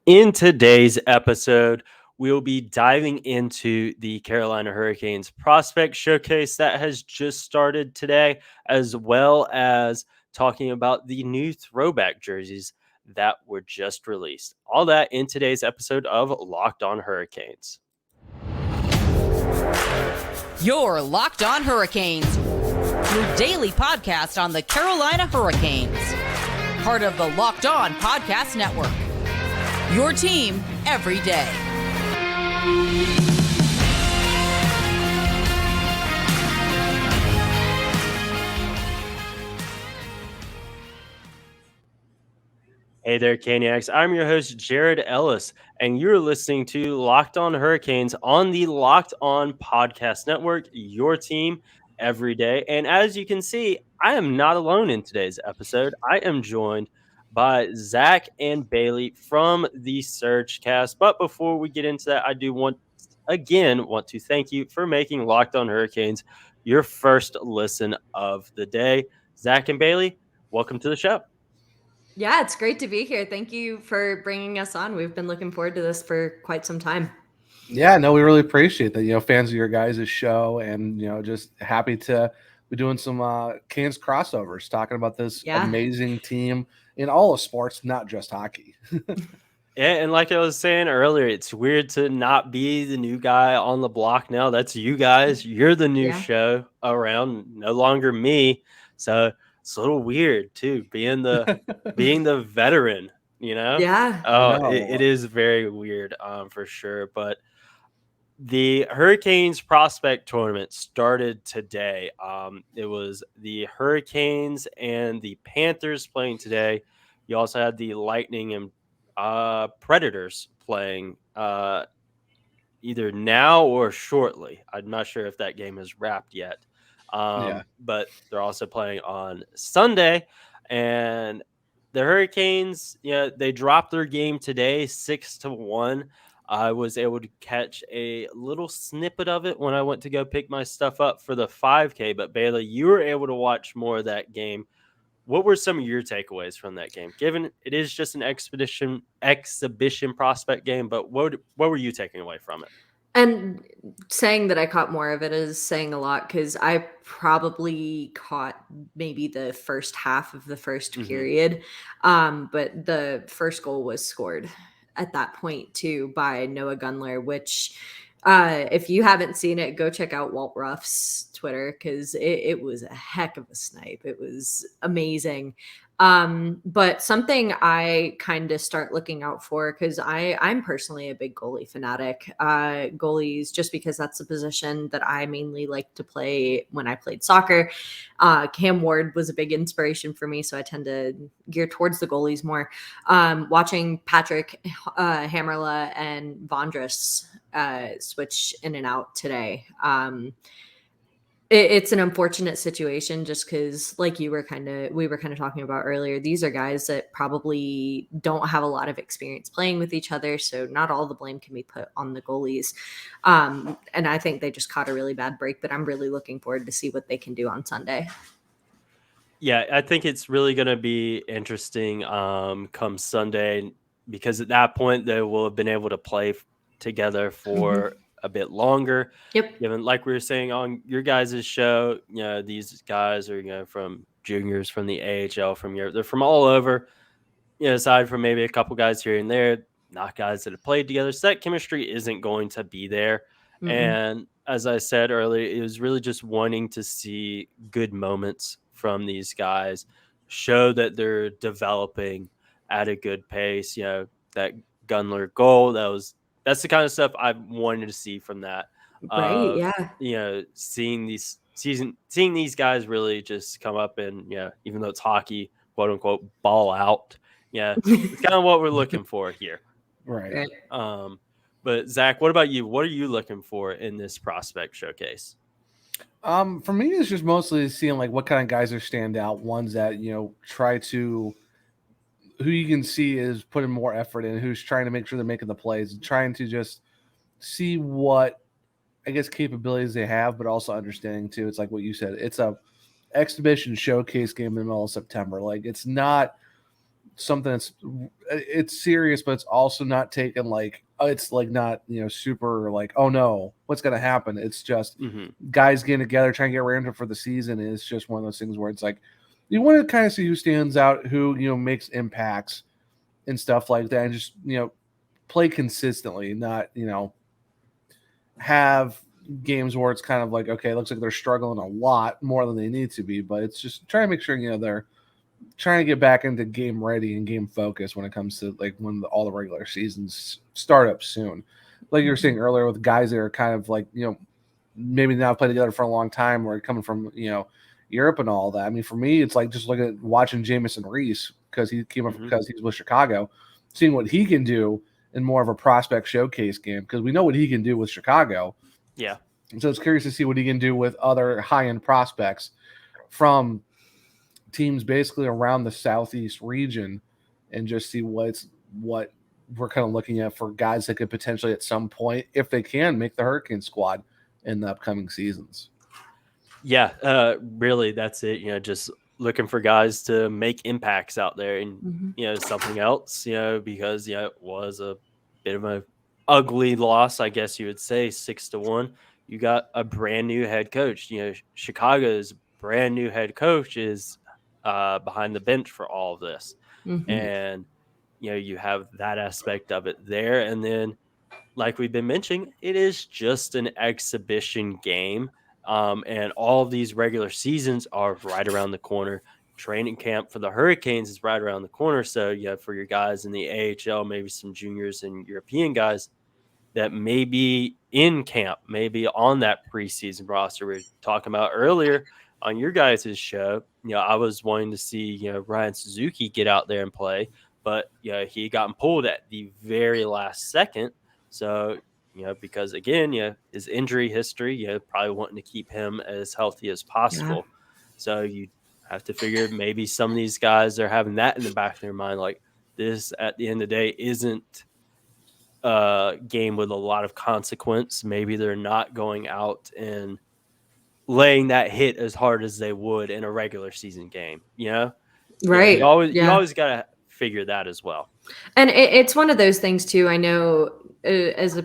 In today's episode, we'll be diving into the Carolina Hurricanes prospect showcase that has just started today, as well as talking about the new throwback jerseys that were just released. All that in today's episode of Locked On Hurricanes. You're Locked On Hurricanes, your daily podcast on the Carolina Hurricanes, part of the Locked On Podcast Network. Your team every day. Hey there, Caniacs. I'm your host, Jared Ellis, and you're listening to Locked On Hurricanes on the Locked On Podcast Network, your team every day. And as you can see, I am not alone in today's episode. I am joined by Zach and Bailey from the Surge Cast. But before we get into that, I do want to thank you for making Locked On Hurricanes your first listen of the day. Zach and Bailey, welcome to the show. Yeah, it's great to be here. Thank you for bringing us on. We've been looking forward to this for quite some time. Yeah, no, we really appreciate that. Fans of your guys' show, and just happy to be doing some Canes crossovers, talking about this amazing team in all of sports, not just hockey. Yeah, and like I was saying earlier, it's weird to not be the new guy on the block now. That's you guys. You're the new show around, no longer me. So it's a little weird too, being the veteran, Yeah. Oh, it is very weird, for sure. But the Hurricanes prospect tournament started today. It was the Hurricanes and the Panthers playing today. You also had the Lightning and Predators playing either now or shortly. I'm not sure if that game is wrapped yet. But they're also playing on Sunday. And the Hurricanes, they dropped their game today 6-1. I was able to catch a little snippet of it when I went to go pick my stuff up for the 5K. But Bailey, you were able to watch more of that game. What were some of your takeaways from that game? Given it is just an exhibition prospect game, but what were you taking away from it? And saying that I caught more of it is saying a lot, because I probably caught maybe the first half of the first period. But the first goal was scored at that point too by Noah Gunler, which if you haven't seen it, go check out Walt Ruff's Twitter, because it was a heck of a snipe. It was amazing. But something I kind of start looking out for, because I'm personally a big goalie fanatic. Goalies, just because that's the position that I mainly like to play when I played soccer. Cam Ward was a big inspiration for me, so I tend to gear towards the goalies more. Watching Patrick Hammerla and Vondras switch in and out today. It's an unfortunate situation, just because, like we were kind of talking about earlier, these are guys that probably don't have a lot of experience playing with each other, so not all the blame can be put on the goalies. And I think they just caught a really bad break, but I'm really looking forward to see what they can do on Sunday. Yeah, I think it's really going to be interesting come Sunday, because at that point they will have been able to play together for a bit longer. Yep. Given, like we were saying on your guys' show, these guys are from juniors, from the AHL, from Europe. They're from all over. Aside from maybe a couple guys here and there, not guys that have played together. So that chemistry isn't going to be there. And as I said earlier, it was really just wanting to see good moments from these guys, show that they're developing at a good pace. That Gunler goal, that's the kind of stuff I wanted to see from that. Right. Yeah. Seeing these guys really just come up and, even though it's hockey, quote unquote, ball out. Yeah, it's kind of what we're looking for here. Right. But Zach, what about you? What are you looking for in this prospect showcase? For me, it's just mostly seeing like what kind of guys are standout, ones that try to, who you can see is putting more effort in, who's trying to make sure they're making the plays, and trying to just see what, I guess, capabilities they have, but also understanding too. It's like what you said. It's a exhibition showcase game in the middle of September. Like, it's not something that's it's serious, but it's also not taken like it's like not super like, oh no, what's gonna happen. It's just guys getting together trying to get random for the season. And it's just one of those things where it's like you want to kind of see who stands out, who makes impacts and stuff like that, and just play consistently, not have games where it's kind of like, okay, it looks like they're struggling a lot more than they need to be, but it's just trying to make sure they're trying to get back into game ready and game focus when it comes to like when all the regular seasons start up soon. Like you were saying earlier, with guys that are kind of like maybe not played together for a long time, or coming from Europe and all that. I mean, for me, it's like just looking at watching Jamison Reese because he came up because he's with Chicago, seeing what he can do in more of a prospect showcase game, because we know what he can do with Chicago. Yeah. And so it's curious to see what he can do with other high-end prospects from teams basically around the Southeast region, and just see what we're kind of looking at for guys that could potentially at some point, if they can, make the Hurricane squad in the upcoming seasons. Yeah, really, that's it. Just looking for guys to make impacts out there, and something else, because it was a bit of a ugly loss, I guess you would say, 6-1. You got a brand new head coach. Chicago's brand new head coach is behind the bench for all of this, and you have that aspect of it there, and then like we've been mentioning, it is just an exhibition game. And all of these regular seasons are right around the corner. Training camp for the Hurricanes is right around the corner. So, for your guys in the AHL, maybe some juniors and European guys that may be in camp, maybe on that preseason roster we were talking about earlier on your guys' show. I was wanting to see, Ryan Suzuki get out there and play, but he got pulled at the very last second. So, because again, his injury history, probably wanting to keep him as healthy as possible. Yeah. So you have to figure maybe some of these guys are having that in the back of their mind, like this at the end of the day isn't a game with a lot of consequence. Maybe they're not going out and laying that hit as hard as they would in a regular season game, Right. You always got to figure that as well. And it's one of those things too. I know as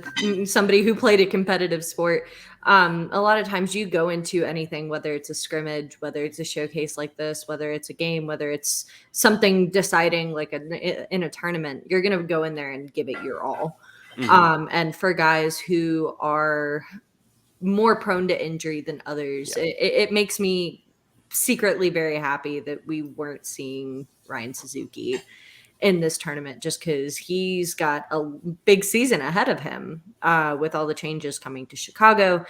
somebody who played a competitive sport, a lot of times you go into anything, whether it's a scrimmage, whether it's a showcase like this, whether it's a game, whether it's something deciding like in a tournament, you're going to go in there and give it your all. And for guys who are more prone to injury than others, it makes me secretly very happy that we weren't seeing Ryan Suzuki in this tournament, just because he's got a big season ahead of him with all the changes coming to Chicago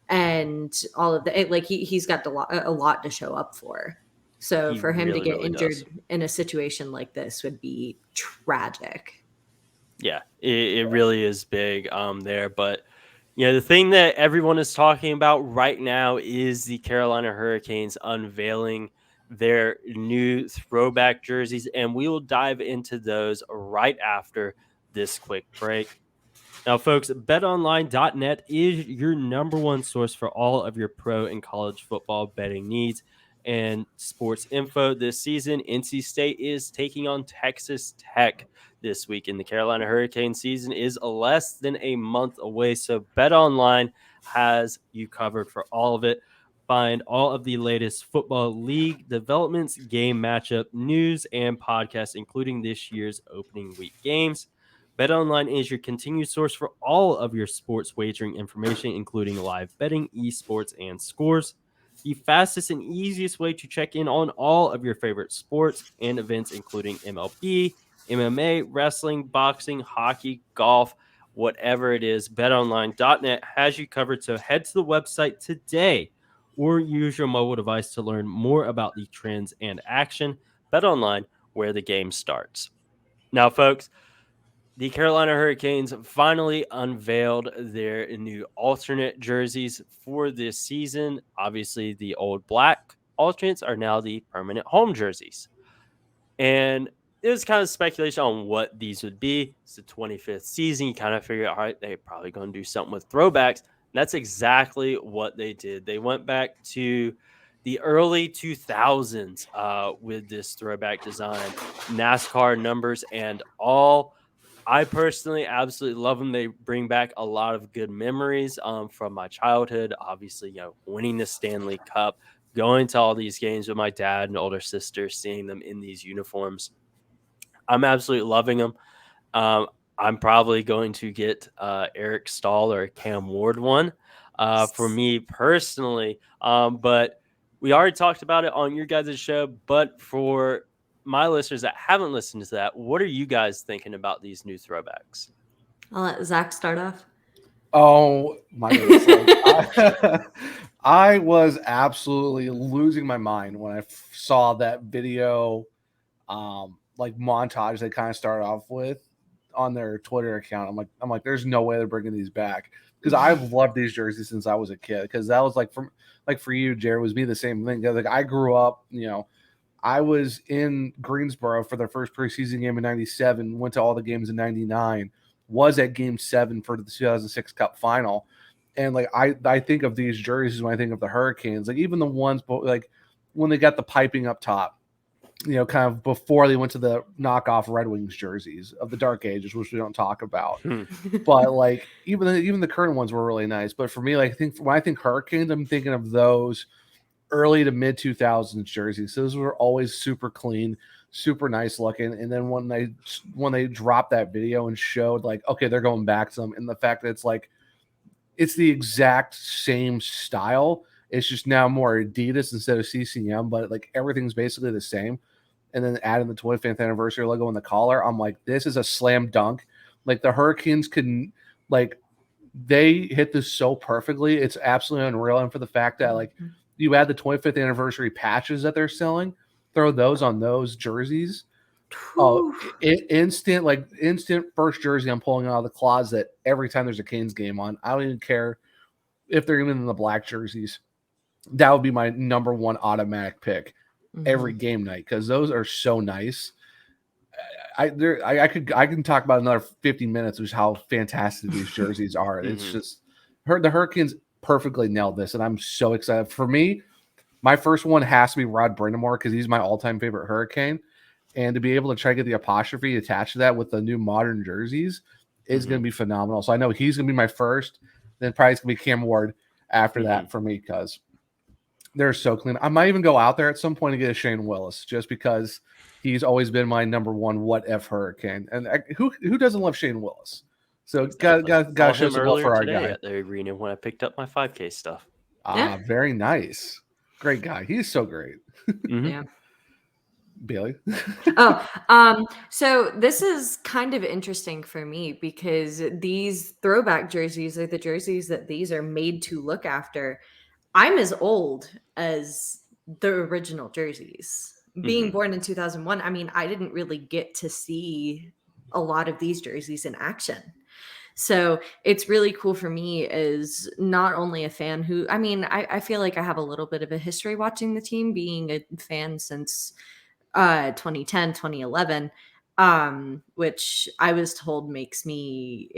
and all of the he's got a lot to show up for. So for him to get injured in a situation like this would be tragic. Yeah, it really is big there. But the thing that everyone is talking about right now is the Carolina Hurricanes unveiling their new throwback jerseys, and we will dive into those right after this quick break. Now, folks, betonline.net is your number one source for all of your pro and college football betting needs and sports info. This season, NC State is taking on Texas Tech this week, and the Carolina Hurricane season is less than a month away, so BetOnline has you covered for all of it. Find all of the latest football league developments, game matchup news, and podcasts, including this year's opening week games. BetOnline is your continued source for all of your sports wagering information, including live betting, esports, and scores. The fastest and easiest way to check in on all of your favorite sports and events, including MLB, MMA, wrestling, boxing, hockey, golf, whatever it is. BetOnline.net has you covered, so head to the website today or use your mobile device to learn more about the trends and action. BetOnline, where the game starts. Now, folks, the Carolina Hurricanes finally unveiled their new alternate jerseys for this season. Obviously, the old black alternates are now the permanent home jerseys. And it was kind of speculation on what these would be. It's the 25th season. You kind of figure out, all right, they're probably going to do something with throwbacks. And that's exactly what they did. They went back to the early 2000s with this throwback design, NASCAR numbers and all. I personally absolutely love them. They bring back a lot of good memories from my childhood. Obviously, winning the Stanley Cup, going to all these games with my dad and older sister, seeing them in these uniforms. I'm absolutely loving them. Um, I'm probably going to get Eric Stahl or Cam Ward one for me personally. But we already talked about it on your guys' show. But for my listeners that haven't listened to that, what are you guys thinking about these new throwbacks? I'll let Zach start off. Oh my goodness. I was absolutely losing my mind when I saw that video like montage they kind of started off with on their Twitter account. I'm like, there's no way they're bringing these back, because I've loved these jerseys since I was a kid. Because that was for you, Jared, was me the same thing. Like I grew up, I was in Greensboro for their first preseason game in '97. Went to all the games in '99. Was at Game 7 for the 2006 Cup Final, and like I think of these jerseys when I think of the Hurricanes. Like even the ones like when they got the piping up top, kind of before they went to the knockoff Red Wings jerseys of the dark ages, which we don't talk about. But like even the current ones were really nice. But for me, like when I think Hurricanes, I'm thinking of those early to mid 2000s jerseys. Those were always super clean, super nice looking. And then when they dropped that video and showed like, okay, they're going back to them, and the fact that it's the exact same style. It's just now more Adidas instead of CCM, but like everything's basically the same. And then adding the 25th anniversary logo in the collar, I'm like, this is a slam dunk. Like the Hurricanes they hit this so perfectly. It's absolutely unreal. And for the fact that like you add the 25th anniversary patches that they're selling, throw those on those jerseys. Oh, instant first jersey I'm pulling out of the closet every time there's a Canes game on. I don't even care if they're even in the black jerseys. That would be my number one automatic pick every game night, because those are so nice. I can talk about another 50 minutes, which is how fantastic these jerseys are. It's just the Hurricanes perfectly nailed this, and I'm so excited. For me, my first one has to be Rod Brind'amour, because he's my all-time favorite Hurricane, and to be able to try to get the apostrophe attached to that with the new modern jerseys is going to be phenomenal. So I know he's going to be my first, then probably it's going to be Cam Ward after that for me, because they're so clean. I might even go out there at some point and get a Shane Willis, just because he's always been my number one what if Hurricane. And who doesn't love Shane Willis? So got to show some love for our guy at the arena when I picked up my 5K stuff. Very nice. Great guy. He's so great. Yeah. Bailey. So this is kind of interesting for me, because these throwback jerseys are the jerseys that these are made to look after. I'm as old as the original jerseys. Being born in 2001, I mean, I didn't really get to see a lot of these jerseys in action. So it's really cool for me as not only a fan who, I mean, I feel like I have a little bit of a history watching the team, being a fan since 2010, 2011. Which I was told makes me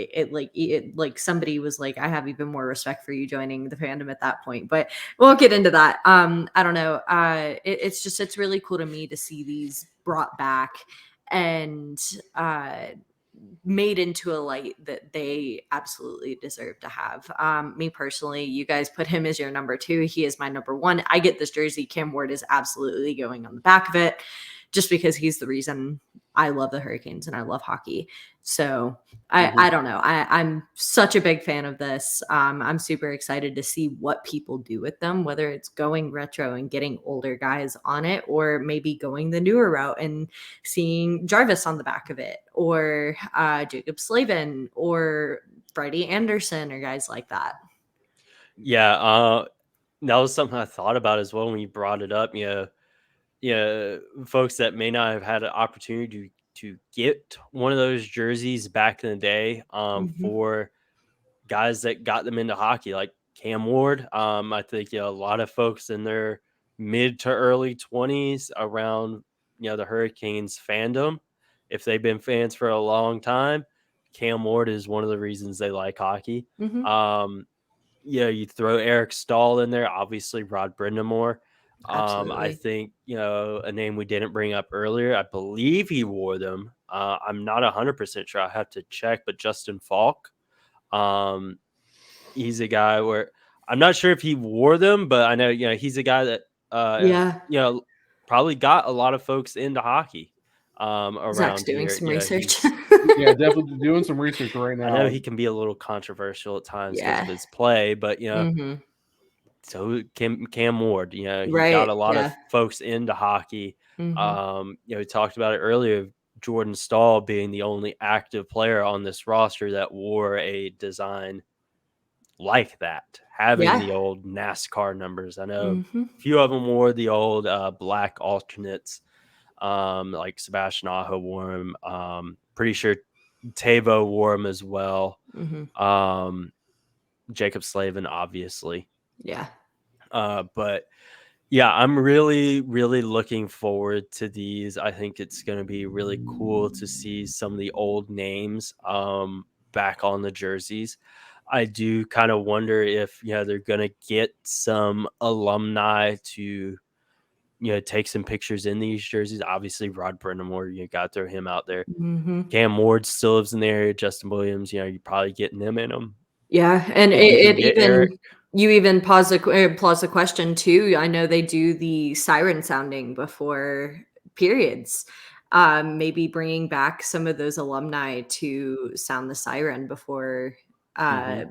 like somebody was like, I have even more respect for you joining the fandom at that point, but we'll get into that. I don't know. It's really cool to me to see these brought back and made into a light that they absolutely deserve to have. Me personally, you guys put him as your number 2. He is my number 1. I get this jersey. Cam Ward is absolutely going on the back of it, just because he's the reason I love the Hurricanes and I love hockey. So I don't know. I'm such a big fan of this. I'm super excited to see what people do with them, whether it's going retro and getting older guys on it, or maybe going the newer route and seeing Jarvis on the back of it, or Jacob Slavin, or Freddie Anderson, or guys like that. Yeah, that was something I thought about as well when you brought it up. Folks that may not have had an opportunity to get one of those jerseys back in the day, for guys that got them into hockey, like Cam Ward. I think a lot of folks in their mid to early 20s around the Hurricanes fandom, if they've been fans for a long time, Cam Ward is one of the reasons they like hockey. You throw Eric Stahl in there, obviously Rod Brind'amour. I Absolutely. think, a name we didn't bring up earlier, I believe he wore them. I'm not 100% sure. I have to check, but Justin Falk, um, he's a guy where I'm not sure if he wore them, but I know, he's a guy that, Yeah. probably got a lot of folks into hockey Zach's around doing here. some research. Yeah, definitely doing some research right I know now. he can be a little controversial at times because of Yeah. his play, but, Mhm. so Cam Ward, he got Right. a lot of Yeah. folks into hockey. Mhm. We talked about it earlier. Jordan Stahl being the only active player on this roster that wore a design like that, having Yeah. the old NASCAR numbers. I know Mhm. a few of them wore the old black alternates, like Sebastian Aho wore them. Pretty sure Tavo wore them as well. Mhm. Jacob Slavin, obviously. Yeah. But yeah, I'm really, really looking forward to these. I think it's going to be really cool to see some of the old names back on the jerseys. I do kind of wonder if they're going to get some alumni to take some pictures in these jerseys. Obviously, Rod Brind'amour, you got to throw him out there. Mhm. Cam Ward still lives in the area. Justin Williams, you're probably getting them in them. Yeah, and If you can it get Eric. even you even pause the question too. I know they do the siren sounding before periods. Maybe bringing back some of those alumni to sound the siren before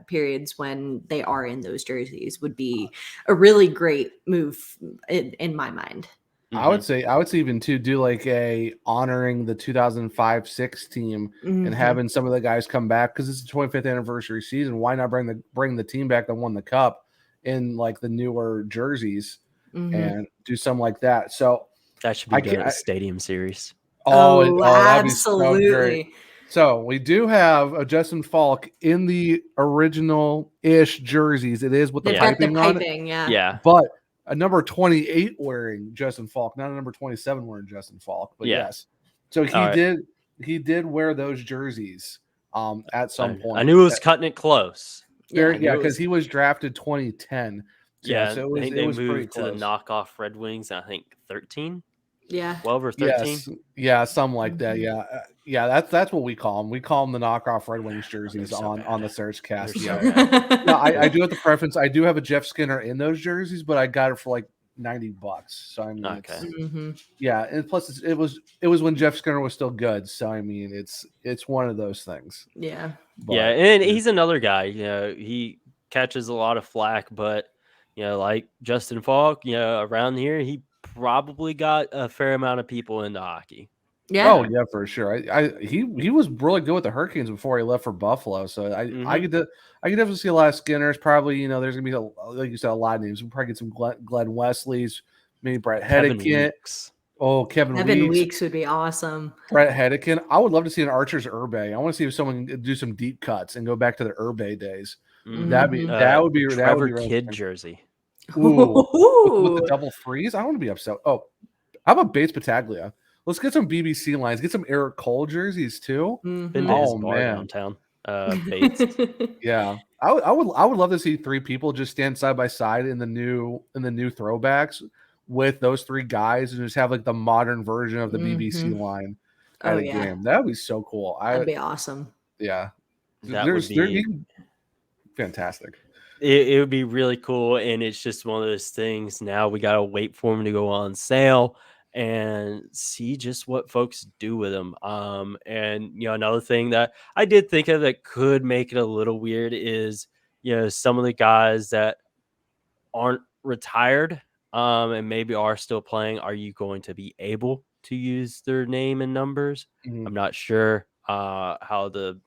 periods when they are in those jerseys would be a really great move in my mind. I would say even to do like a honoring the 2005-6 team and Mhm. having some of the guys come back because it's the 25th anniversary season. Why not bring the team back that won the cup in like the newer jerseys Mhm. and do something like that? So That should be done at Stadium Series. Oh, that'd be so great. absolutely. So we do have a Justin Falk in the original-ish jerseys. It is with the They've got the piping on it, piping, yeah. Yeah. but a number 28 wearing Justin Falk, not a number 27 wearing Justin Falk, but Yeah. yes. So he did wear those jerseys at some point. I knew it was cutting it close. Because he was drafted 2010. Yeah, so I think it they was pretty moved to the close. knockoff Red Wings, I think 13, Yeah. 12 or 13. Yes, something like that. Mhm. Yeah, that's what we call them. We call them the knockoff Red Wings jerseys so on the bad. Search Cast. They're Yeah. so bad. No, I do have the preference. I do have a Jeff Skinner in those jerseys, but I got it for like $90. So I mean, Okay. Mhm. yeah, and plus it was when Jeff Skinner was still good. So I mean, it's one of those things. Yeah. Yeah, But, and he's another guy. He catches a lot of flack, but like Justin Falk, around here, he probably got a fair amount of people into hockey. Yeah. oh yeah, for sure. He was really good with the Hurricanes before he left for Buffalo. So I Mhm. could definitely see a lot of Skinners. Probably there's gonna be like you said a lot of names. We'll probably get some Glenn Wesley's, maybe Brett Kevin Hedican. Weeks. Oh, Kevin Evan Weeks. Weeks would be awesome. Brett Hedican. I would love to see an Archer's Urbe. I want to see if someone could do some deep cuts and go back to the Urbe days. Mhm. That would be Trevor really Kidd interesting. jersey. Ooh, with the Ooh. double freeze. I want to be upset. Oh, how about Bates Battaglia? Let's get some BBC lines. Get some Eric Cole jerseys too. Been Mhm. to his Oh, bar man. downtown. Bates. Yeah, I would love to see three people just stand side by side in the new throwbacks with those three guys and just have like the modern version of the BBC Mhm. line Oh, at a yeah. game. That would be so cool. That'd be awesome. Yeah, That would be fantastic. it would be really cool, and it's just one of those things. Now we gotta wait for them to go on sale and see just what folks do with them. And another thing that I did think of that could make it a little weird is some of the guys that aren't retired and maybe are still playing. Are you going to be able to use their name and numbers? Mhm. I'm not sure how the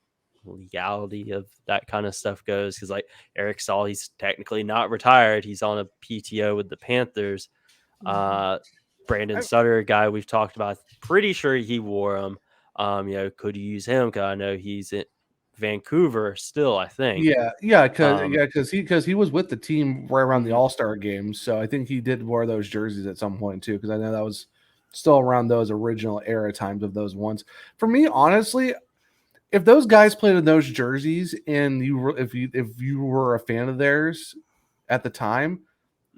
legality of that kind of stuff goes, because like Eric Stahl, he's technically not retired. He's on a PTO with the Panthers. Brandon Sutter, a guy we've talked about, pretty sure he wore them. Could you use him? Because I know he's in Vancouver still, I think. Because he was with the team right around the Mhm. All-Star games, so I think he did wear those jerseys at some point too. Because I know that was still around those original era times of those ones. For me, honestly, if those guys played in those jerseys and if you were a fan of theirs at the time,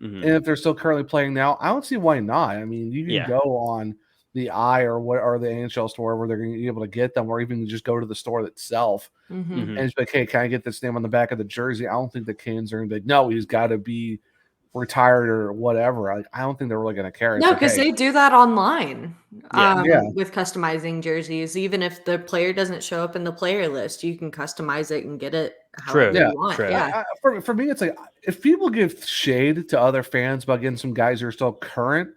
Mhm. And if they're still currently playing now, I don't see why not. I mean, you can Yeah. go on the I or the NHL store where they're going to be able to get them, or even just go to the store itself Mm-hmm. Mhm. and just be like, hey, can I get this name on the back of the jersey? I don't think the Canes are going to be like, no, he's got to be retired or whatever. I don't think they're really going to care. It's No, like, because hey, they do that online Yeah. Yeah. with customizing jerseys. Even if the player doesn't show up in the player list, you can customize it and get it however True. you Yeah, want. True. Yeah. for me, it's like if people give shade to other fans about getting some guys who are still current,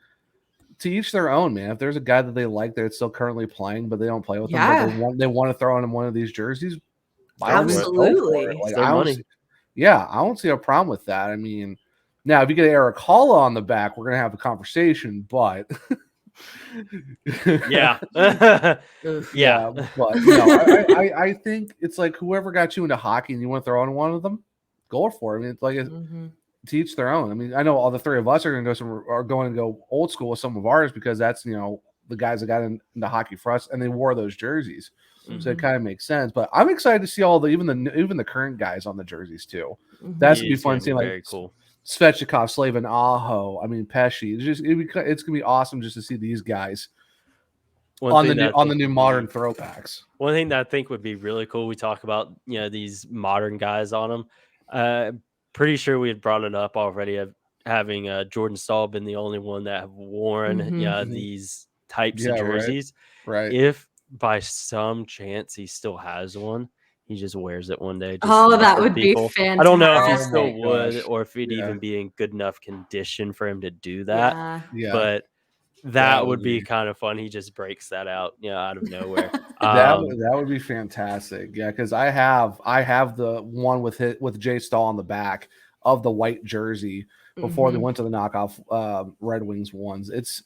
to each their own, man. If there's a guy that they like that's still currently playing, but they don't play with them, but Yeah. they want to throw in one of these jerseys, by Go all for means, it. go for it. Absolutely. It's Like their I don't money. see, yeah, I don't see a problem with that. I mean, now if you get Eric Holla on the back, we're gonna have a conversation, but Yeah. Oof. Yeah. yeah, but no, I think it's like whoever got you into hockey and you want to throw in one of them, go for it. I mean, it's like Mm-hmm. to each their own. I mean, I know all the three of us are going to go old school with some of ours because that's the guys that got into hockey for us and they wore those jerseys, so it Mhm. kind of makes sense. But I'm excited to see all even the current guys on the jerseys too. Mhm. That's gonna be It's fun gonna be seeing like very cool. Svechnikov, Slavin, Aho. I mean Pesci. It's gonna be awesome just to see these guys One on thing that I the think new would modern be throwbacks. one thing that I think would be really cool. We talk about these modern guys on them. Pretty sure we had brought it up already of having Jordan Stahl been the only one that have worn Mhm. these types of Yeah, right, jerseys. right. If by some chance he still has one, he just wears it one day just to Oh, mess that with would be people. I don't know if he Oh my fantastic. still would gosh. or if he'd Yeah, even be in good enough condition for him to do that. Yeah. yeah. But That that would would be be kind of fun. He just breaks that out, out of nowhere. that would be fantastic. Yeah, because I have the one with Jay Stahl on the back of the white jersey before they Mhm. went to the knockoff Red Wings ones. It's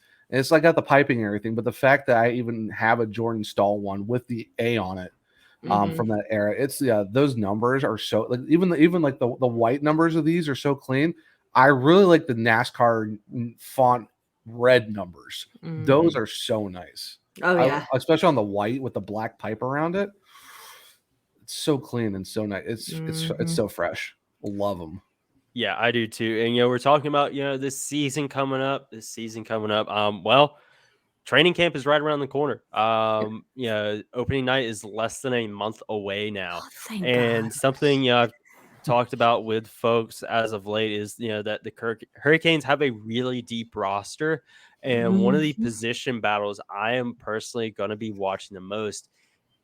like got the piping and everything, but the fact that I even have a Jordan Stahl one with the A on it Mhm. from that era, it's those numbers are so like even like the white numbers of these are so clean. I really like the NASCAR font red numbers. Those Mhm. are so nice. Oh, yeah. Especially on the white with the black pipe around it. It's so clean and so nice. It's Mhm. so fresh. Love them. Yeah, I do too. And we're talking about this season coming up. Well, training camp is right around the corner. Opening night is less than a month away now, Oh, thank God. and something I've talked about with folks as of late is that the Hurricanes have a really deep roster, and one of the Mhm. position battles I am personally going to be watching the most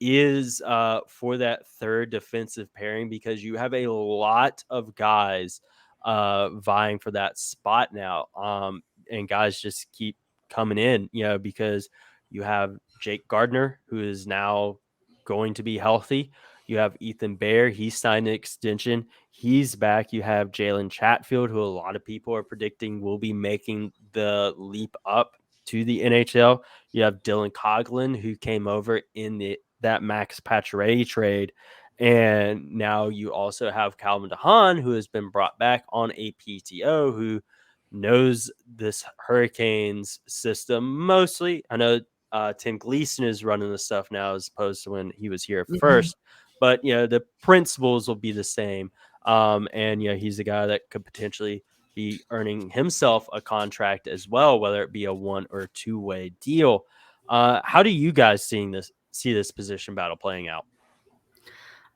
is for that third defensive pairing because you have a lot of guys vying for that spot now. And guys just keep coming in, because you have Jake Gardner, who is now going to be healthy. You have Ethan Bear. He signed an extension. He's back. You have Jalen Chatfield, who a lot of people are predicting will be making the leap up to the NHL. You have Dylan Coughlin, who came over in that Max Pacioretty trade. And now you also have Calvin DeHaan, who has been brought back on a PTO, who knows this Hurricanes system mostly. I know Tim Gleason is running the stuff now as opposed to when he was here Mhm. first, but the principles will be the same. And he's a guy that could potentially be earning himself a contract as well, whether it be a 1 or 2-way deal. How do you guys see this position battle playing out?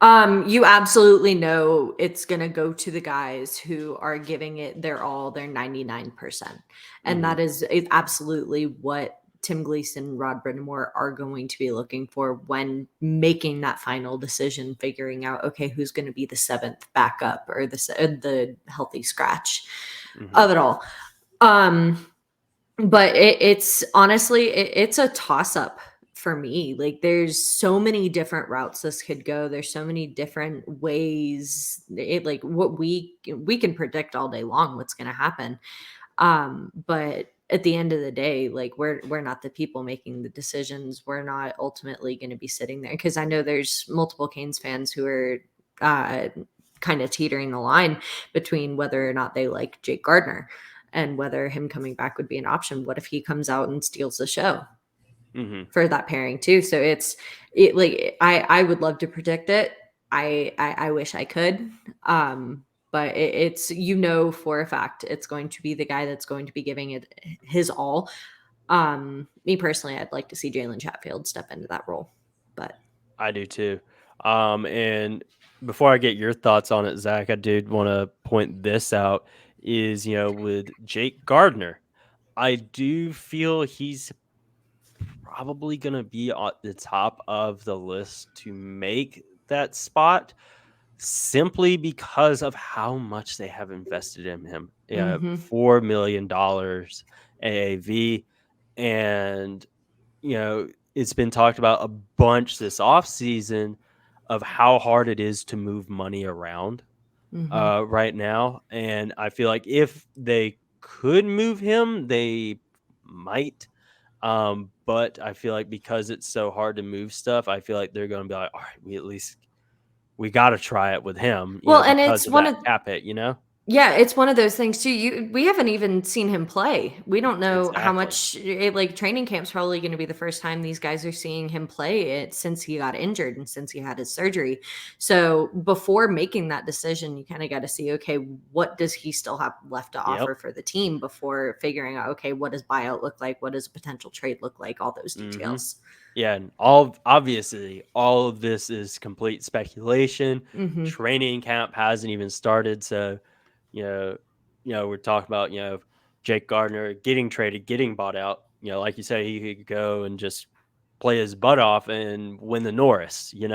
You absolutely know it's gonna go to the guys who are giving it their all, their 99%. And Mhm. that is absolutely what Tim Gleason, Rod Brind'amour are going to be looking for when making that final decision, figuring out, okay, who's going to be the seventh backup or the healthy scratch Mhm. of it all. But it's honestly, it's a toss up for me. Like, there's so many different routes this could go. There's so many different ways. Like, what we can predict all day long what's going to happen. But at the end of the day, like, we're not the people making the decisions. We're not ultimately going to be sitting there, because I know there's multiple Canes fans who are uh, kind of teetering the line between whether or not they like Jake Gardner and whether him coming back would be an option. What if he comes out and steals the show Mhm. for that pairing too? So it like I would love to predict it. I wish I could. but it's, for a fact, it's going to be the guy that's going to be giving it his all. Me personally, I'd like to see Jalen Chatfield step into that role, but I do too. And before I get your thoughts on it, Zach, I did want to point this out is, with Jake Gardner, I do feel he's probably going to be at the top of the list to make that spot simply because of how much they have invested in him. Yeah, $4 million AAV. And, it's been talked about a bunch this offseason of how hard it is to move money around right now. And I feel like if they could move him, they might. But I feel like because it's so hard to move stuff, I feel like they're going to be like, all right, we got to try it with him, well, and because it's of one that of cap hit, Yeah, it's one of those things too. We haven't even seen him play. We don't know how Exactly. much like training camp's probably going to be the first time these guys are seeing him play it since he got injured and since he had his surgery. So before making that decision, you kind of got to see, okay, what does he still have left to offer for the team before figuring out, okay, what does buyout look like? What does a potential trade look like? All those details. Yeah, and obviously all of this is complete speculation. Training camp hasn't even started, so we're talking about Jake Gardner getting traded, getting bought out. Like you say, he could go and just play his butt off and win the Norris. You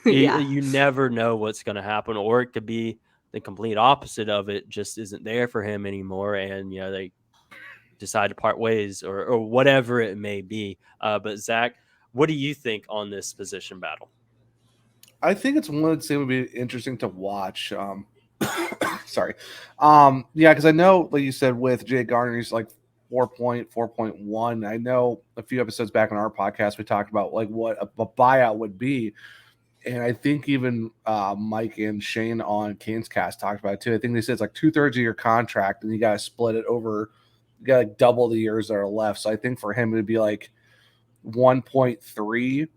never know what's going to happen, or it could be the complete opposite of it. Just isn't there for him anymore, and they decide to part ways or whatever it may be. But Zach, what do you think on this position battle? I think it's one that would be interesting to watch. Sorry. Because I know, like you said, with Jay Gardner, he's like 4.1. I know a few episodes back on our podcast, we talked about like what a buyout would be. And I think even Mike and Shane on Kane's Cast talked about it too. I think they said it's like 2/3 of your contract and you got to split it over, you got like double the years that are left. So I think for him, it would be like 1.3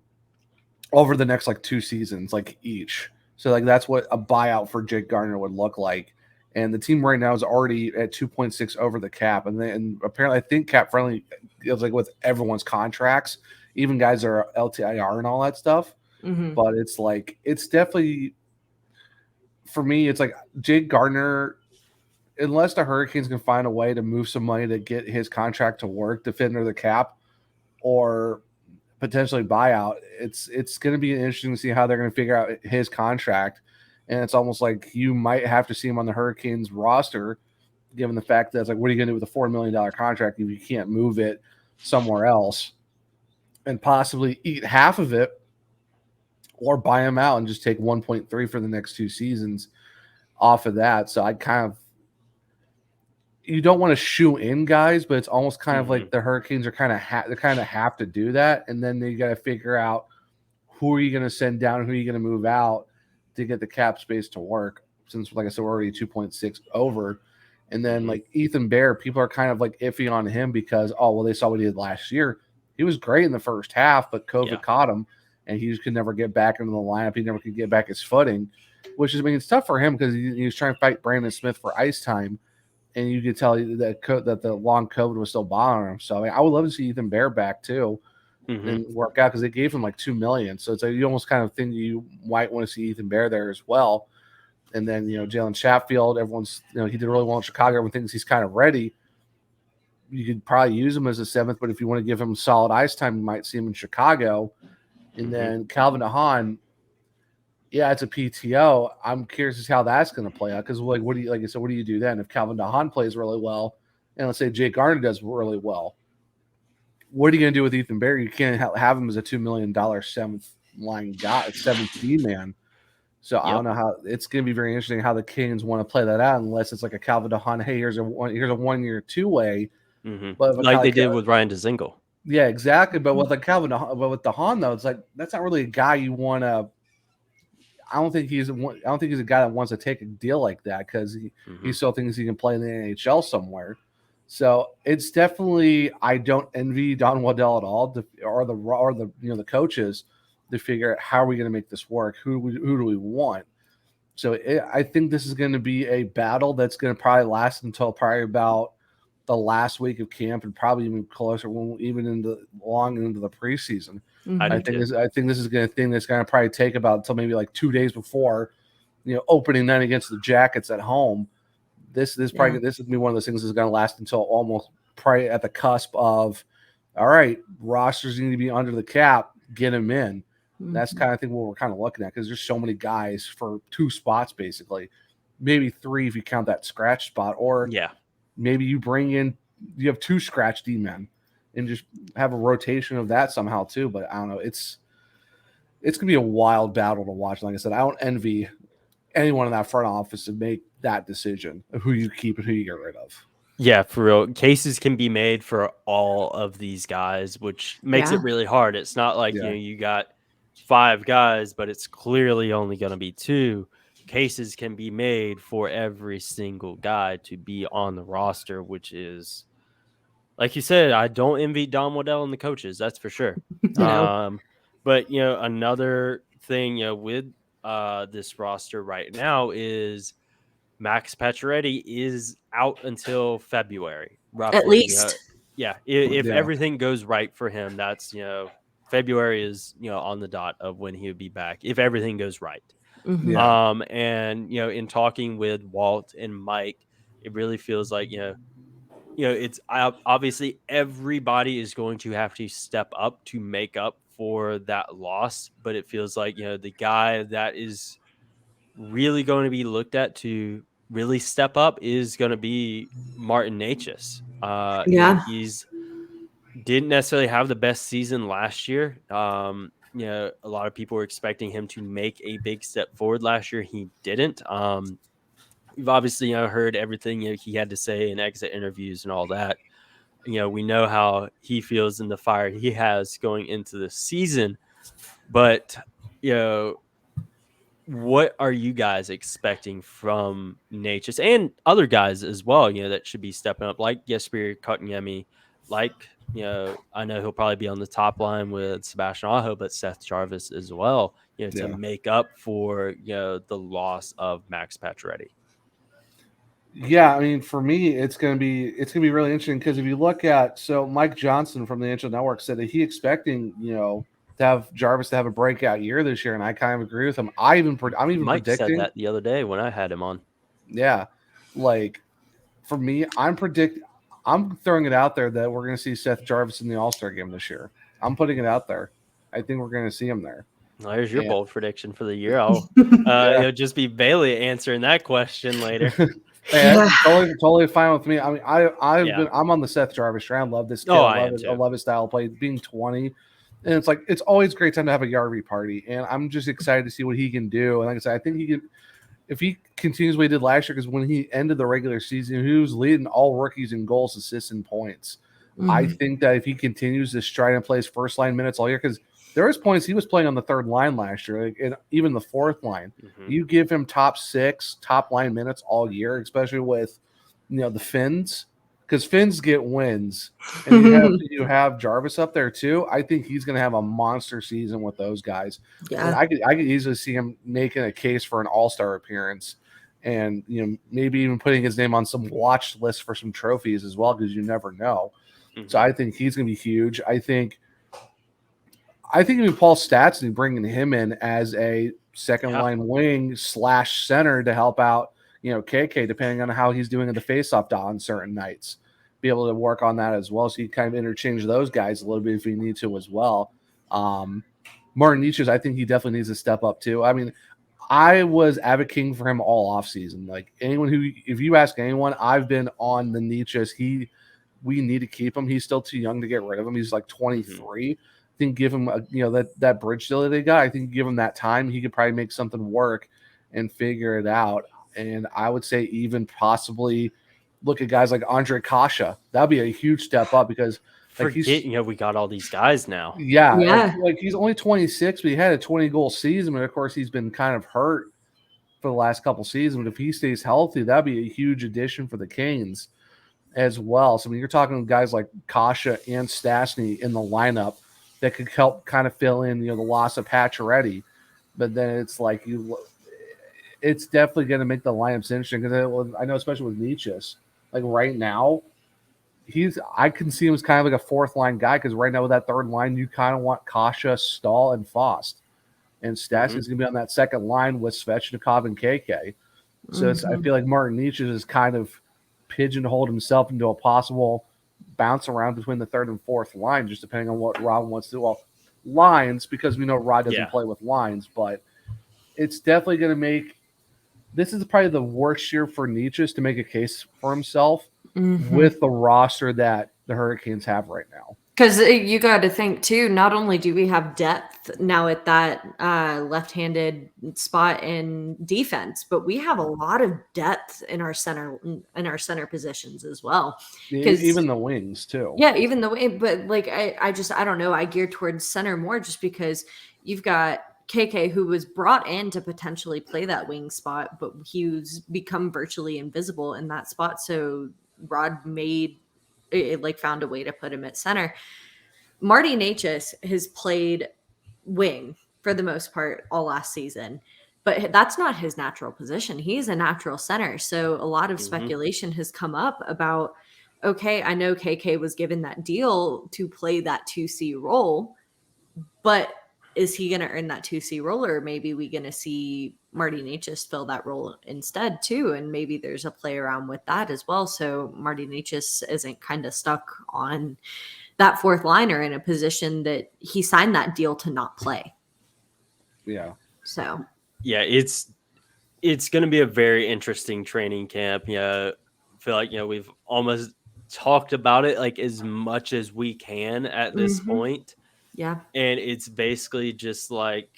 over the next like 2 seasons, like each. So like that's what a buyout for Jake Gardner would look like. And the team right now is already at 2.6 over the cap. And apparently I think cap friendly is like with everyone's contracts, even guys that are LTIR and all that stuff. But it's like, it's definitely, for me, it's like Jake Gardner, unless the Hurricanes can find a way to move some money to get his contract to work to fit under the cap or potentially buyout, it's going to be interesting to see how they're going to figure out his contract. And it's almost like you might have to see him on the Hurricanes roster, given the fact that it's like, what are you going to do with a $4 million contract if you can't move it somewhere else and possibly eat half of it or buy him out and just take 1.3 for the next 2 seasons off of that. So I kind of, you don't want to shoe in guys, but it's almost kind of like the Hurricanes are they kind of have to do that. And then they got to figure out who are you going to send down and who are you going to move out to get the cap space to work. Since, like I said, we're already 2.6 over. And then like Ethan Bear, people are kind of like iffy on him because, they saw what he did last year. He was great in the first half, but COVID caught him and he just could never get back into the lineup. He never could get back his footing, which is, it's tough for him because he was trying to fight Brandon Smith for ice time. And you could tell that the long COVID was still bothering him. So I would love to see Ethan Bear back too and work out because they gave him like $2 million. So it's like you almost kind of think you might want to see Ethan Bear there as well. And then Jalen Chatfield, everyone's he did really well in Chicago. Everyone thinks he's kind of ready. You could probably use him as a 7th, but if you want to give him solid ice time, you might see him in Chicago. And then Calvin DeHaan. Yeah, it's a PTO. I'm curious as how that's going to play out because, like, what do you do then if Calvin DeHaan plays really well, and let's say Jake Gardner does really well? What are you going to do with Ethan Bear? You can't have him as a $2 million 7th line guy, 7th D man. So I don't know how it's going to be very interesting how the Kings want to play that out, unless it's like a Calvin DeHaan. Hey, here's a 1-year 2-way, but like they did with Ryan Dzingel. Yeah, exactly. But with with DeHaan though, it's like that's not really a guy you want to. I don't think he's a guy that wants to take a deal like that because he still thinks he can play in the NHL somewhere. So it's definitely, I don't envy Don Waddell at all, or the coaches to figure out how are we going to make this work. Who do we want? So I think this is going to be a battle that's going to probably last until probably about the last week of camp and probably even closer, even long into the preseason. I I do think this is going to thing that's going to probably take about until maybe like 2 days before, opening night against the Jackets at home. This is going to be one of those things that's going to last until almost probably at the cusp of, all right, rosters need to be under the cap, get them in. That's kind of thing what we're kind of looking at, because there's so many guys for 2 spots basically, maybe 3 if you count that scratch spot, or maybe you have 2 scratch D men and just have a rotation of that somehow too. But I don't know, it's gonna be a wild battle to watch. Like I said, I don't envy anyone in that front office to make that decision of who you keep and who you get rid of. Yeah, for real. Cases can be made for all of these guys, which makes it really hard. It's not like, you got 5 guys, but it's clearly only going to be 2. Cases can be made for every single guy to be on the roster, which is, like you said, I don't envy Don Waddell and the coaches. That's for sure. No. But, another thing, with this roster right now is Max Pacioretty is out until February, roughly. At least. If everything goes right for him, that's, February is, on the dot of when he would be back, if everything goes right. And, in talking with Walt and Mike, it really feels like, it's obviously everybody is going to have to step up to make up for that loss. But it feels like, the guy that is really going to be looked at to really step up is going to be Martin Necas. He's didn't necessarily have the best season last year. A lot of people were expecting him to make a big step forward last year. He didn't. We've obviously heard everything he had to say in exit interviews and all that. We know how he feels in the fire he has going into the season, but what are you guys expecting from Necas and other guys as well, that should be stepping up, like Jesper Kotkaniemi, like, I know he'll probably be on the top line with Sebastian Aho, but Seth Jarvis as well, to make up for, the loss of Max Pacioretty. Yeah, I mean, for me, it's gonna be really interesting, because if you look at, so Mike Johnson from the NHL Network said that he expecting, to have Jarvis to have a breakout year this year, and I kind of agree with him. I'm even Mike predicting said that the other day when I had him on. Yeah, like for me, I'm throwing it out there that we're going to see Seth Jarvis in the All-Star game this year. I'm putting it out there. I think we're going to see him there. Well, there's your bold prediction for the year. It'll just be Bailey answering that question later. Totally fine with me. I mean, I'm on the Seth Jarvis train. I love this kid. I love his style of play. Being 20, and it's always a great time to have a Yarby party, and I'm just excited to see what he can do. And like I said, I think he can, if he continues what he did last year, because when he ended the regular season, he was leading all rookies in goals, assists, and points. I think that if he continues to stride and plays first line minutes all year, because there was points he was playing on the third line last year, and even the fourth line. You give him top 6, top line minutes all year, especially with the Finns, because Finns get wins, and you have Jarvis up there too. I think he's going to have a monster season with those guys. And I could easily see him making a case for an All-Star appearance, and maybe even putting his name on some watch list for some trophies as well, because you never know. So I think he's going to be huge. I think even Paul Stastny, bringing him in as a second line wing / center to help out, KK, depending on how he's doing in the faceoff dot on certain nights, be able to work on that as well. So you kind of interchange those guys a little bit if you need to as well. Martin Necas, I think he definitely needs to step up too. I mean, I was advocating for him all offseason. Like if you ask anyone, I've been on the Necas. We need to keep him. He's still too young to get rid of him. He's like 23. I think give him that bridge deal that they got. I think give him that time, he could probably make something work and figure it out. And I would say even possibly look at guys like Andre Kasha. That'd be a huge step up, because we got all these guys now. Like he's only 26, but he had a 20-goal season. But of course, he's been kind of hurt for the last couple seasons. But if he stays healthy, that'd be a huge addition for the Canes as well. So I mean, you're talking guys like Kasha and Stastny in the lineup that could help kind of fill in, the loss of Pacioretty. But then it's like it's definitely going to make the lineups interesting because I know, especially with Necas, like right now, I can see him as kind of like a fourth line guy because right now with that third line, you kind of want Kasha, Stahl, and Fost. And Stasny's going to be on that second line with Svechnikov and KK. So I feel like Martin Necas is kind of pigeonholed himself into a possible bounce around between the third and fourth line, just depending on what Rod wants to do. Well, lines, because we know Rod doesn't play with lines, but it's definitely going to make – this is probably the worst year for Necas to make a case for himself with the roster that the Hurricanes have right now. Because you got to think, too, not only do we have depth now at that left-handed spot in defense, but we have a lot of depth in our center positions as well. Even the wings, too. Yeah, even the way. But, like, I don't know. I gear towards center more just because you've got KK, who was brought in to potentially play that wing spot, but he's become virtually invisible in that spot. So Rod found a way to put him at center. Martin Necas has played wing for the most part all last season, but that's not his natural position. He's a natural center. So a lot of speculation has come up about, okay, I know KK was given that deal to play that 2C role, but is he going to earn that 2C role, or maybe we going to see Martin Necas fill that role instead too? And maybe there's a play around with that as well. So Martin Necas isn't kind of stuck on that fourth liner in a position that he signed that deal to not play. Yeah. So. Yeah, it's going to be a very interesting training camp. Yeah, I feel like we've almost talked about it like as much as we can at this point. Yeah. And it's basically just like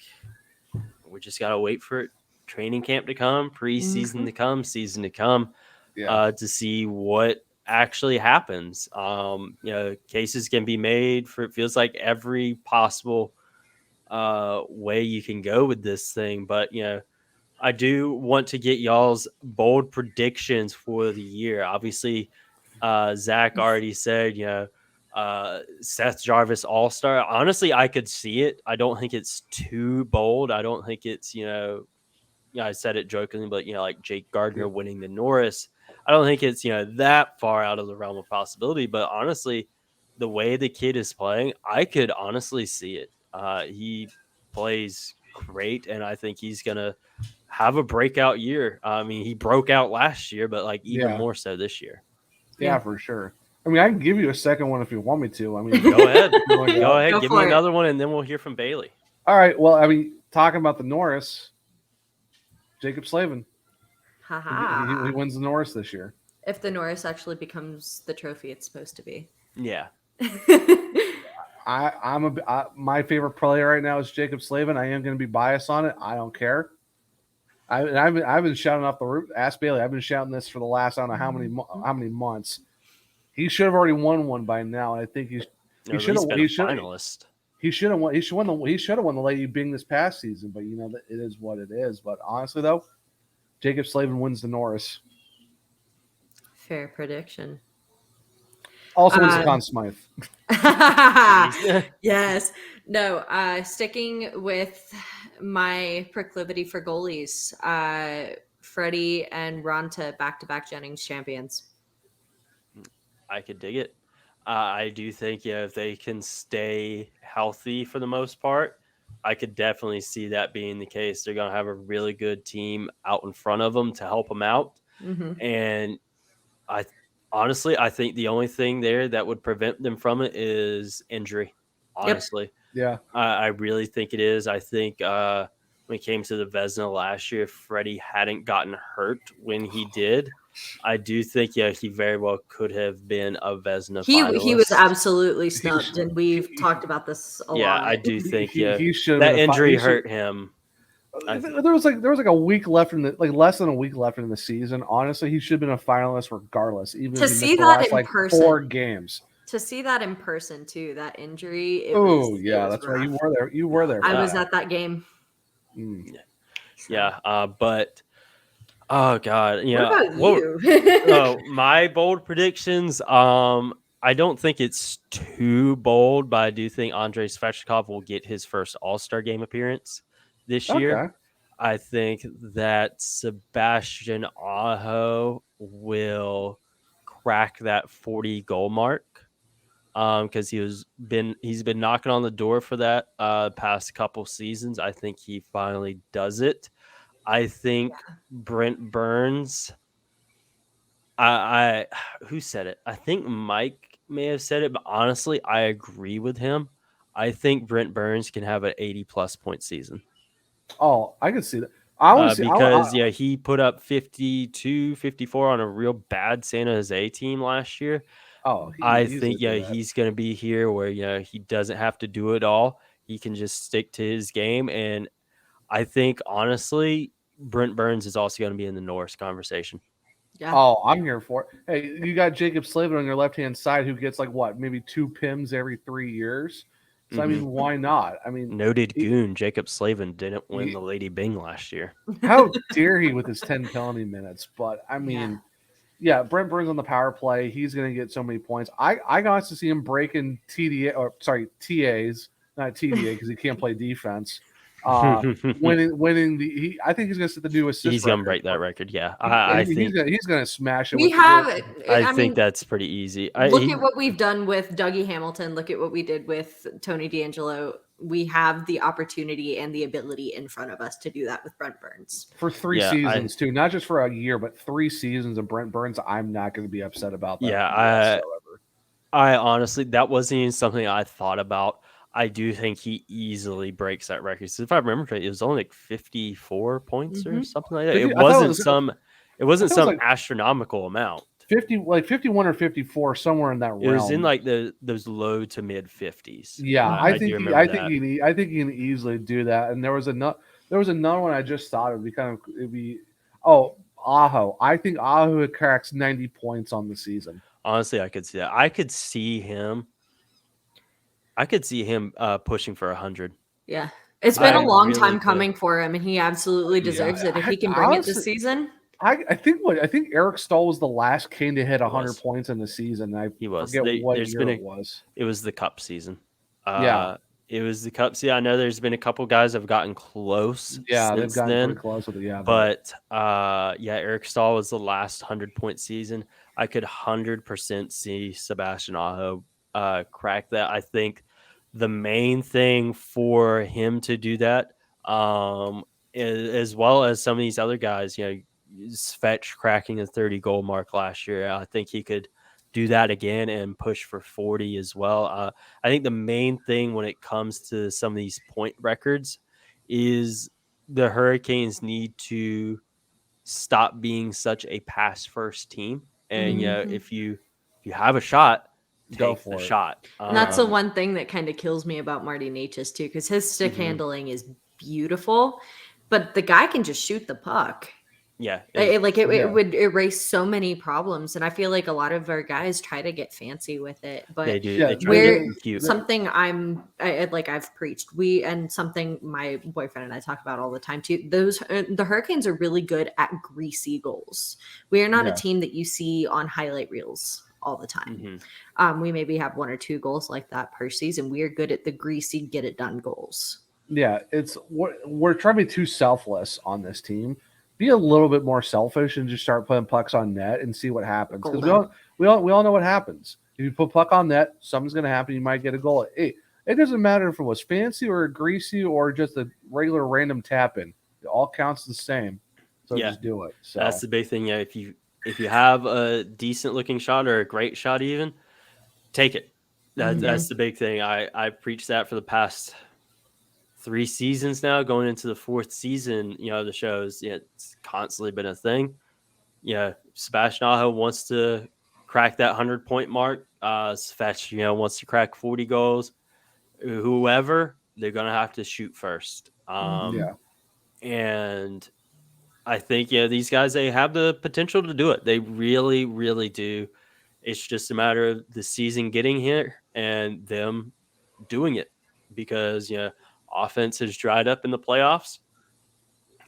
we just got to wait for training camp to come, preseason to come, season to come, to see what actually happens. Cases can be made for, it feels like, every possible way you can go with this thing. But, I do want to get y'all's bold predictions for the year. Obviously, Zach already said, Seth Jarvis All-Star. Honestly, I could see it. I don't think it's too bold. I don't think it's, I said it jokingly, but, like Jake Gardner winning the Norris. I don't think it's, that far out of the realm of possibility. But honestly, the way the kid is playing, I could honestly see it. He plays great, and I think he's going to have a breakout year. I mean, he broke out last year, but like even more so this year. Yeah, for sure. I mean, I can give you a second one if you want me to. I mean, go ahead. Go ahead. Go give me another one, and then we'll hear from Bailey. All right. Well, I mean, talking about the Norris, Jacob Slavin. He wins the Norris this year. If the Norris actually becomes the trophy it's supposed to be. Yeah. My favorite player right now is Jacob Slavin. I am going to be biased on it. I don't care. I've been shouting off the roof. Ask Bailey. I've been shouting this for the last I don't know how many months. He should have already won one by now. I think he should have been a finalist. He should have won. He should have won the Lady Byng this past season. But it is what it is. But honestly, though, Jacob Slavin wins the Norris. Fair prediction. Also wins the Conn Smythe. Yes. No. Sticking with my proclivity for goalies, Freddie and Ronta back-to-back Jennings champions. I could dig it. I do think if they can stay healthy for the most part, I could definitely see that being the case. They're going to have a really good team out in front of them to help them out. And I think the only thing there that would prevent them from it is injury, honestly. Yep. Yeah. I really think it is. I think when it came to the Vezina last year, if Freddie hadn't gotten hurt when he did, I do think, he very well could have been a Vezina finalist. He was absolutely snubbed, and we've talked about this a lot. Yeah, I do think he that injury hurt him. There was like a week left less than a week left in the season. Honestly, he should have been a finalist regardless. Even to if he see missed that the last, in person, 4 games. To see that in person too, that injury. That's right. You were there. You were there. I was at that game. Yeah, but oh god, what about you? My bold predictions. I don't think it's too bold, but I do think Andrei Svechnikov will get his first All-Star game appearance this year. I think that Sebastian Aho will crack that 40 goal mark. Because he's been knocking on the door for that past couple seasons. I think he finally does it. I think Brent Burns. I who said it? I think Mike may have said it, but honestly, I agree with him. I think Brent Burns can have an 80+ point season. Oh, I can see that. I want to see because he put up 52, 54 on a real bad San Jose team last year. I think he's going to be here where he doesn't have to do it all. He can just stick to his game, and I think honestly, Brent Burns is also going to be in the Norris conversation. Yeah. Oh, I'm here for it. Hey, you got Jacob Slavin on your left-hand side who gets like what, maybe 2 PIMs every 3 years. So I mean, why not? I mean, noted goon Jacob Slavin didn't win the Lady Bing last year. How dare he with his 10 penalty minutes? But I mean, yeah, Brent Burns on the power play, he's going to get so many points. I got to see him breaking TAs, not TDA because he can't play defense. Winning the I think he's going to set the new assist. He's going to break that record. Yeah, I think he's going to smash it. I think that's pretty easy. Look at what we've done with Dougie Hamilton. Look at what we did with Tony D'Angelo. We have the opportunity and the ability in front of us to do that with Brent Burns for 3 seasons too, not just for a year, but 3 seasons of Brent Burns. I'm not going to be upset about that. Yeah, I honestly, that wasn't even something I thought about. I do think he easily breaks that record. So if I remember right, it was only like 54 points or something like that. It wasn't some astronomical amount. 51 or 54, somewhere in that realm. It was in like those low to mid 50s. Yeah, I think he can easily do that. And there was another one I just thought it'd be Aho. I think Aho cracks 90 points on the season. Honestly, I could see that. I could see him pushing for 100. Yeah. It's been a long time coming for him, and he absolutely deserves it if he can bring it this season. I think Eric Stahl was the last King to hit 100 points in the season. He was. Forget what year it was. It was the Cup season. It was the Cup season. I know there's been a couple guys that have gotten close. Yeah, they've gotten pretty close with it. Yeah, but Eric Stahl was the last 100-point season. I could 100% see Sebastian Aho crack that. I think the main thing for him to do that, as well as some of these other guys, Svetch cracking a 30 goal mark last year. I think he could do that again and push for 40 as well. I think the main thing when it comes to some of these point records is the Hurricanes need to stop being such a pass first team. And if you have a shot, take the shot. And that's the one thing that kind of kills me about Martin Necas too, because his stick handling is beautiful, but the guy can just shoot the puck. Yeah. It would erase so many problems. And I feel like a lot of our guys try to get fancy with it, but they do. They try to get cute. Something I've preached, and something my boyfriend and I talk about all the time too. The Hurricanes are really good at greasy goals. We are not a team that you see on highlight reels all the time. We maybe have 1 or 2 goals like that per season. We are good at the greasy, get it done goals. Yeah, we're trying to be too selfless on this team. Be a little bit more selfish and just start putting pucks on net and see what happens. Because we all know what happens. If you put puck on net, something's going to happen. You might get a goal. Hey, it doesn't matter if it was fancy or greasy or just a regular random tap in. It all counts the same. So just do it. So that's the big thing. Yeah, if you have a decent looking shot or a great shot, even take it. That's the big thing. I preached that for the past 3 seasons now, going into the 4th season. The shows, it's constantly been a thing. Sebastian Aho wants to crack that 100-point mark. Svetch, wants to crack 40 goals. Whoever, they're gonna have to shoot first. And I think these guys, they have the potential to do it. They really, really do. It's just a matter of the season getting here and them doing it, because offense has dried up in the playoffs.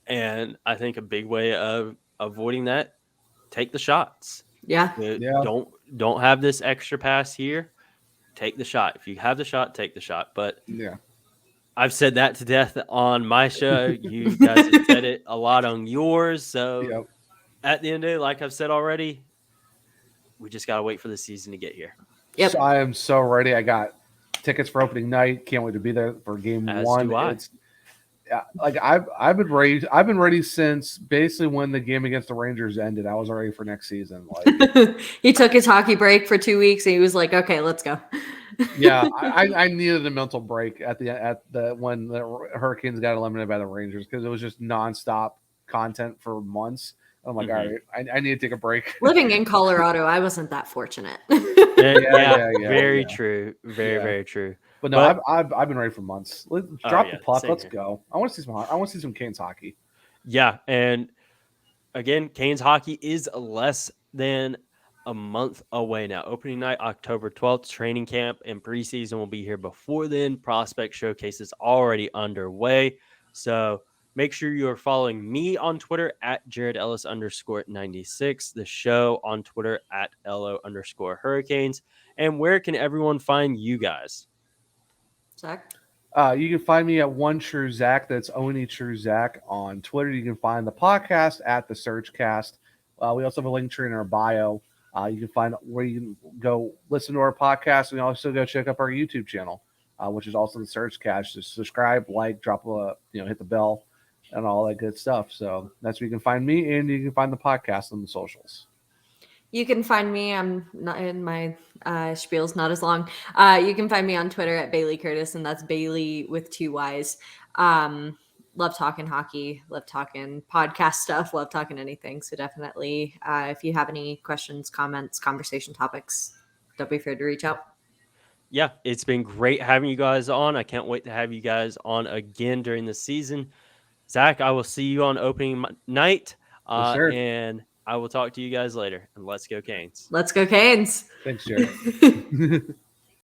And I think a big way of avoiding that, take the shots. Don't have this extra pass here. Take the shot. If you have the shot, take the shot. But I've said that to death on my show. You guys have said it a lot on yours. So Yep. at the end of the day, like I've said already, we just got to wait for the season to get here. Yep. So I am so ready. I got tickets for opening night. Can't wait to be there for game As one. do I. It's like I've been ready. I've been ready since basically when the game against the Rangers ended. I was ready for next season. Like He took his hockey break for 2 weeks and he was like, okay, let's go. yeah, I needed a mental break at the when the Hurricanes got eliminated by the Rangers because it was just nonstop content for months. I'm like, all right, I need to take a break. Living in Colorado, I wasn't that fortunate. Yeah, very yeah. true. Very true. But no, I've been ready for months. Let's drop the puck. same Let's here. go. I want to see some Canes hockey. Yeah, and again, Canes hockey is less than a month away now. Opening night, October 12th, training camp and preseason will be here before then. Prospect showcase is already underway. So make sure you are following me on Twitter at Jared Ellis _96, the show on Twitter at LO_Hurricanes. And where can everyone find you guys? Zach? You can find me at One True Zach. That's Only True Zach on Twitter. You can find the podcast at the Searchcast. We also have a link tree in our bio. You can find where you can go listen to our podcast, and also go check up our YouTube channel, which is also the Searchcast. Just subscribe, like, drop a hit the bell, and all that good stuff. So that's where you can find me, and you can find the podcast on the socials. You can find me. I'm not in my spiel's not as long. You can find me on Twitter at Bailey Curtis, and that's Bailey with 2 Y's. Love talking hockey, love talking podcast stuff, love talking anything. So definitely, if you have any questions, comments, conversation topics, don't be afraid to reach out. Yeah, it's been great having you guys on. I can't wait to have you guys on again during the season. Zach, I will see you on opening night. Yes, sir. And I will talk to you guys later. And let's go Canes. Let's go Canes. Thanks, Jared.